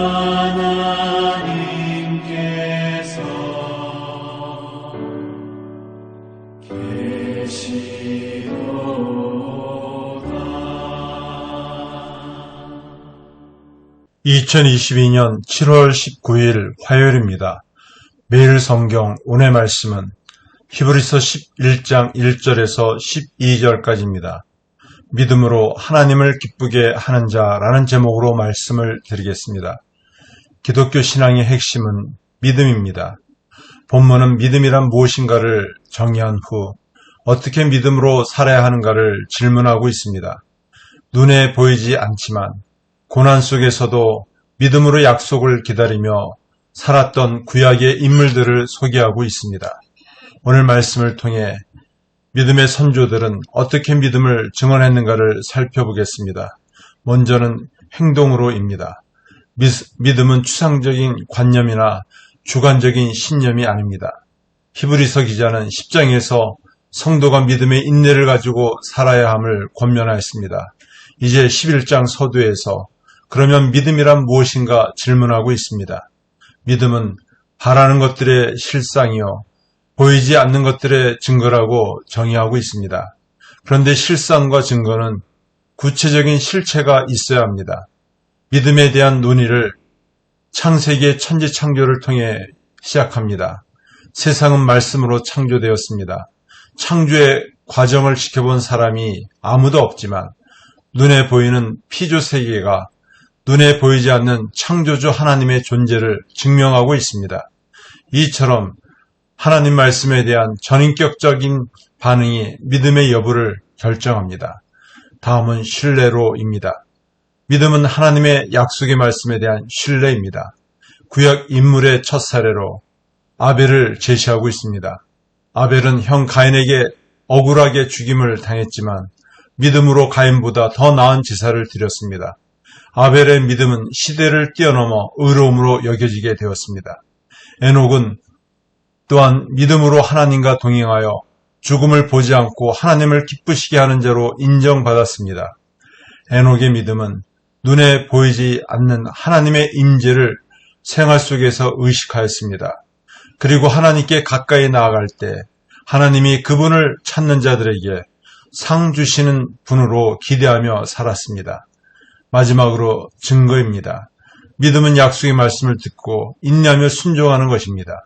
하나님께서 계시도다. 2022년 7월 19일 화요일입니다. 매일 성경 오늘 말씀은 히브리서 11장 1절에서 12절까지입니다. 믿음으로 하나님을 기쁘게 하는 자라는 제목으로 말씀을 드리겠습니다. 기독교 신앙의 핵심은 믿음입니다. 본문은 믿음이란 무엇인가를 정의한 후 어떻게 믿음으로 살아야 하는가를 질문하고 있습니다. 눈에 보이지 않지만 고난 속에서도 믿음으로 약속을 기다리며 살았던 구약의 인물들을 소개하고 있습니다. 오늘 말씀을 통해 믿음의 선조들은 어떻게 믿음을 증언했는가를 살펴보겠습니다. 먼저는 행동으로입니다. 믿음은 추상적인 관념이나 주관적인 신념이 아닙니다. 히브리서 기자는 10장에서 성도가 믿음의 인내를 가지고 살아야 함을 권면하였습니다. 이제 11장 서두에서 그러면 믿음이란 무엇인가 질문하고 있습니다. 믿음은 바라는 것들의 실상이요 보이지 않는 것들의 증거라고 정의하고 있습니다. 그런데 실상과 증거는 구체적인 실체가 있어야 합니다. 믿음에 대한 논의를 창세기의 천지창조를 통해 시작합니다. 세상은 말씀으로 창조되었습니다. 창조의 과정을 지켜본 사람이 아무도 없지만 눈에 보이는 피조 세계가 눈에 보이지 않는 창조주 하나님의 존재를 증명하고 있습니다. 이처럼 하나님 말씀에 대한 전인격적인 반응이 믿음의 여부를 결정합니다. 다음은 신뢰로입니다. 믿음은 하나님의 약속의 말씀에 대한 신뢰입니다. 구약 인물의 첫 사례로 아벨을 제시하고 있습니다. 아벨은 형 가인에게 억울하게 죽임을 당했지만 믿음으로 가인보다 더 나은 제사를 드렸습니다. 아벨의 믿음은 시대를 뛰어넘어 의로움으로 여겨지게 되었습니다. 에녹은 또한 믿음으로 하나님과 동행하여 죽음을 보지 않고 하나님을 기쁘시게 하는 자로 인정받았습니다. 에녹의 믿음은 눈에 보이지 않는 하나님의 임재를 생활 속에서 의식하였습니다. 그리고 하나님께 가까이 나아갈 때 하나님이 그분을 찾는 자들에게 상 주시는 분으로 기대하며 살았습니다. 마지막으로 증거입니다. 믿음은 약속의 말씀을 듣고 인내하며 순종하는 것입니다.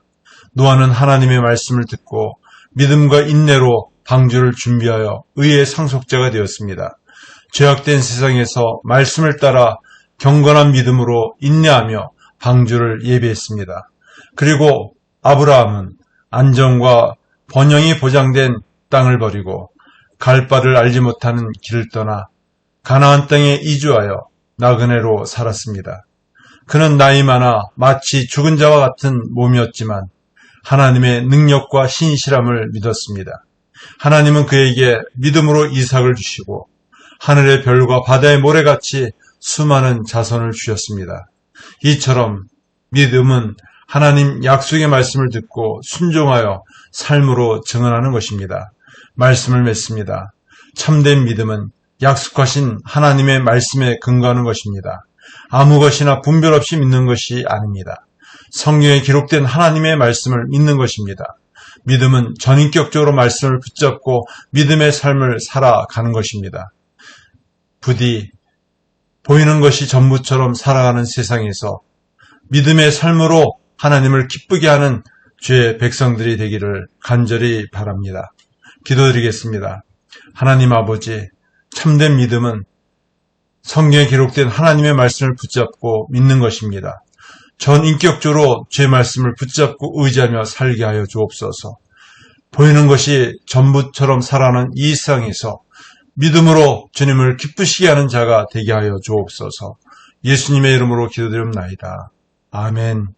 노아는 하나님의 말씀을 듣고 믿음과 인내로 방주를 준비하여 의의 상속자가 되었습니다. 죄악된 세상에서 말씀을 따라 경건한 믿음으로 인내하며 방주를 예비했습니다. 그리고 아브라함은 안정과 번영이 보장된 땅을 버리고 갈 바를 알지 못하는 길을 떠나 가나안 땅에 이주하여 나그네로 살았습니다. 그는 나이 많아 마치 죽은 자와 같은 몸이었지만 하나님의 능력과 신실함을 믿었습니다. 하나님은 그에게 믿음으로 이삭을 주시고 하늘의 별과 바다의 모래같이 수많은 자손을 주셨습니다. 이처럼 믿음은 하나님 약속의 말씀을 듣고 순종하여 삶으로 증언하는 것입니다. 말씀을 맺습니다. 참된 믿음은 약속하신 하나님의 말씀에 근거하는 것입니다. 아무 것이나 분별 없이 믿는 것이 아닙니다. 성경에 기록된 하나님의 말씀을 믿는 것입니다. 믿음은 전인격적으로 말씀을 붙잡고 믿음의 삶을 살아가는 것입니다. 부디 보이는 것이 전부처럼 살아가는 세상에서 믿음의 삶으로 하나님을 기쁘게 하는 주의 백성들이 되기를 간절히 바랍니다. 기도드리겠습니다. 하나님 아버지, 참된 믿음은 성경에 기록된 하나님의 말씀을 붙잡고 믿는 것입니다. 전인격적으로 주의 말씀을 붙잡고 의지하며 살게 하여 주옵소서. 보이는 것이 전부처럼 살아가는 이 세상에서 믿음으로 주님을 기쁘시게 하는 자가 되게 하여 주옵소서. 예수님의 이름으로 기도드립니다. 아멘.